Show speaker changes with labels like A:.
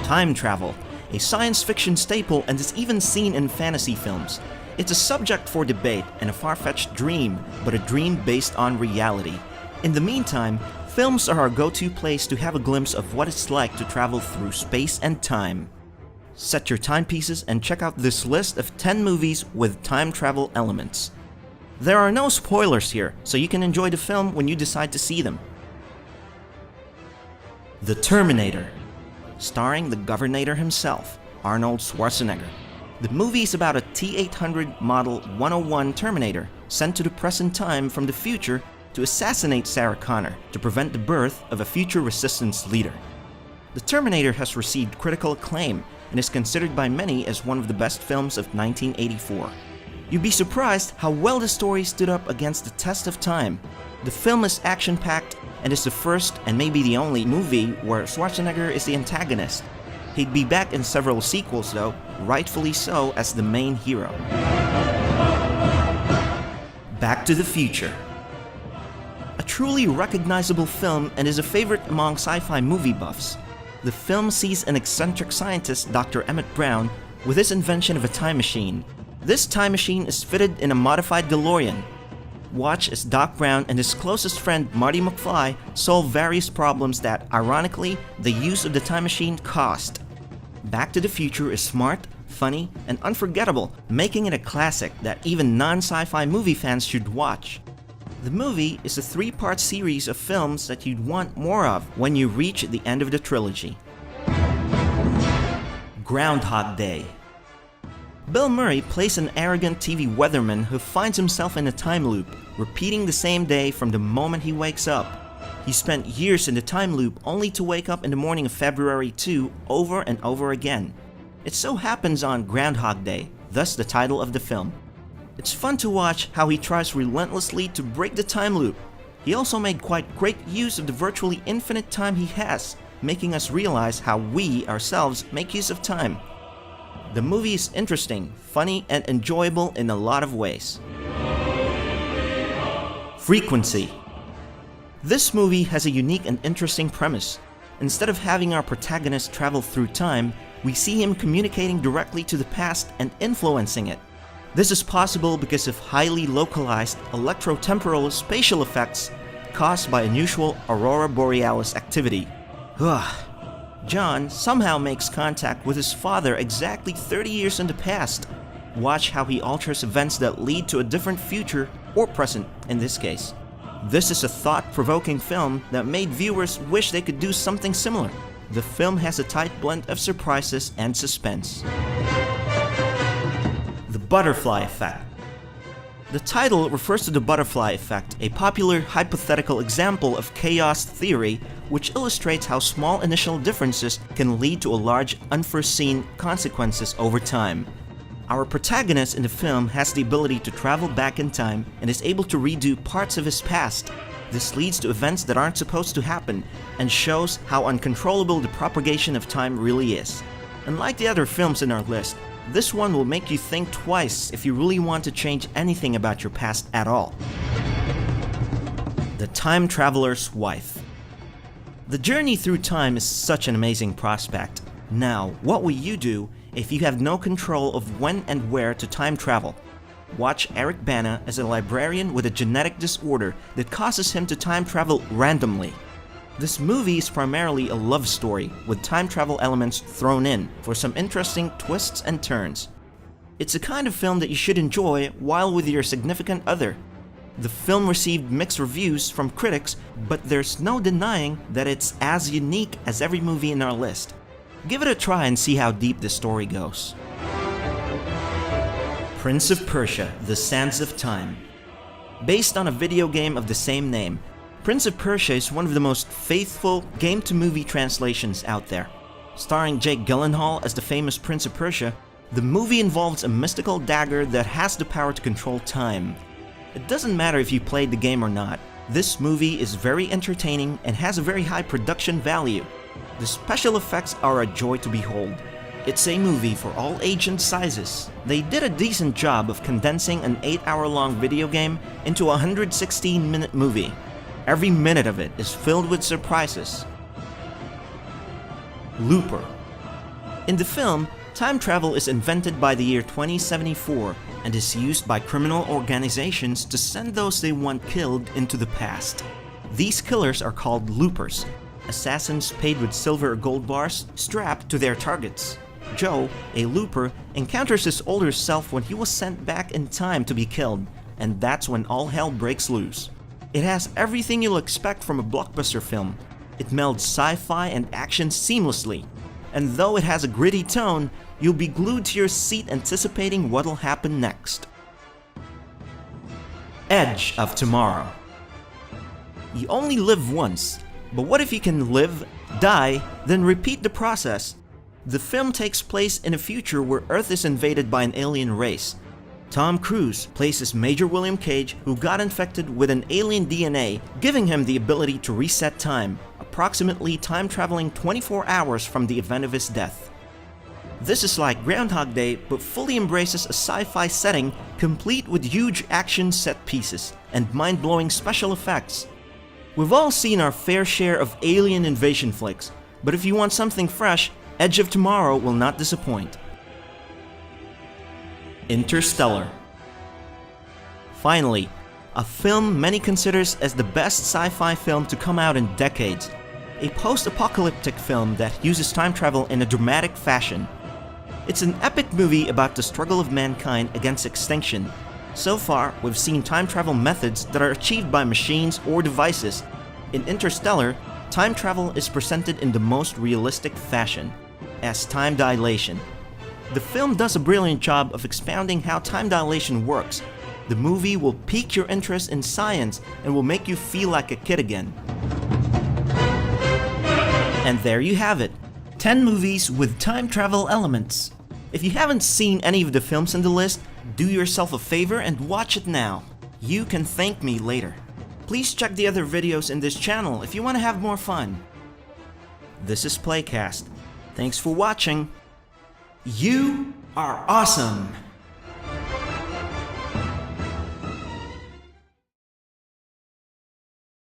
A: Time travel, a science fiction staple and is even seen in fantasy films. It's a subject for debate and a far-fetched dream, but a dream based on reality. In the meantime, films are our go-to place to have a glimpse of what it's like to travel through space and time. Set your timepieces and check out this list of 10 movies with time travel elements. There are no spoilers here, so you can enjoy the film when you decide to see them. The Terminator, starring the Governator himself, Arnold Schwarzenegger. The movie is about a T-800 Model 101 Terminator sent to the present time from the future to assassinate Sarah Connor to prevent the birth of a future resistance leader. The Terminator has received critical acclaim and is considered by many as one of the best films of 1984. You'd be surprised how well the story stood up against the test of time. The film is action-packed and is the first and maybe the only movie where Schwarzenegger is the antagonist. He'd be back in several sequels though, rightfully so, as the main hero. Back to the Future. A truly recognizable film and is a favorite among sci-fi movie buffs. The film sees an eccentric scientist, Dr. Emmett Brown, with his invention of a time machine. This time machine is fitted in a modified DeLorean. Watch as Doc Brown and his closest friend Marty McFly solve various problems that, ironically, the use of the time machine caused. Back to the Future is smart, funny, and unforgettable, making it a classic that even non-sci-fi movie fans should watch. The movie is a 3-part series of films that you'd want more of when you reach the end of the trilogy. Groundhog Day. Bill Murray plays an arrogant TV weatherman who finds himself in a time loop, repeating the same day from the moment he wakes up. He spent years in the time loop only to wake up in the morning of February 2 over and over again. It so happens on Groundhog Day, thus the title of the film. It's fun to watch how he tries relentlessly to break the time loop. He also made quite great use of the virtually infinite time he has, making us realize how we ourselves make use of time. The movie is interesting, funny, and enjoyable in a lot of ways. Frequency. This movie has a unique and interesting premise. Instead of having our protagonist travel through time, we see him communicating directly to the past and influencing it. This is possible because of highly localized electrotemporal spatial effects caused by unusual aurora borealis activity. John somehow makes contact with his father exactly 30 years in the past. Watch how he alters events that lead to a different future, or present in this case. This is a thought-provoking film that made viewers wish they could do something similar. The film has a tight blend of surprises and suspense. The Butterfly Effect. The title refers to the butterfly effect, a popular hypothetical example of chaos theory which illustrates how small initial differences can lead to a large unforeseen consequences over time. Our protagonist in the film has the ability to travel back in time and is able to redo parts of his past. This leads to events that aren't supposed to happen and shows how uncontrollable the propagation of time really is. Unlike the other films in our list, this one will make you think twice if you really want to change anything about your past at all. The Time Traveler's Wife. The journey through time is such an amazing prospect. Now, what will you do if you have no control of when and where to time travel? Watch Eric Bana as a librarian with a genetic disorder that causes him to time travel randomly. This movie is primarily a love story with time travel elements thrown in for some interesting twists and turns. It's a kind of film that you should enjoy while with your significant other. The film received mixed reviews from critics, but there's no denying that it's as unique as every movie in our list. Give it a try and see how deep the story goes. Prince of Persia: The Sands of Time. Based on a video game of the same name, Prince of Persia is one of the most faithful game-to-movie translations out there. Starring Jake Gyllenhaal as the famous Prince of Persia, the movie involves a mystical dagger that has the power to control time. It doesn't matter if you played the game or not, this movie is very entertaining and has a very high production value. The special effects are a joy to behold. It's a movie for all age and sizes. They did a decent job of condensing an 8-hour-long video game into a 116-minute movie. Every minute of it is filled with surprises. Looper. In the film, time travel is invented by the year 2074 and is used by criminal organizations to send those they want killed into the past. These killers are called loopers, assassins paid with silver or gold bars strapped to their targets. Joe, a looper, encounters his older self when he was sent back in time to be killed, and that's when all hell breaks loose. It has everything you'll expect from a blockbuster film. It melds sci-fi and action seamlessly, and though it has a gritty tone, you'll be glued to your seat anticipating what'll happen next. Edge of Tomorrow. You only live once, but what if you can live, die, then repeat the process? The film takes place in a future where Earth is invaded by an alien race. Tom Cruise plays as Major William Cage, who got infected with an alien DNA, giving him the ability to reset time, approximately time traveling 24 hours from the event of his death. This is like Groundhog Day, but fully embraces a sci-fi setting complete with huge action set pieces and mind-blowing special effects. We've all seen our fair share of alien invasion flicks, but if you want something fresh, Edge of Tomorrow will not disappoint. Interstellar. Finally, a film many considers as the best sci-fi film to come out in decades. A post-apocalyptic film that uses time travel in a dramatic fashion. It's an epic movie about the struggle of mankind against extinction. So far, we've seen time travel methods that are achieved by machines or devices. In Interstellar, time travel is presented in the most realistic fashion, as time dilation. The film does a brilliant job of expounding how time dilation works. The movie will pique your interest in science and will make you feel like a kid again. And there you have it, 10 movies with time travel elements. If you haven't seen any of the films in the list, do yourself a favor and watch it now. You can thank me later. Please check the other videos in this channel if you want to have more fun. This is Playcast. Thanks for watching. You are awesome!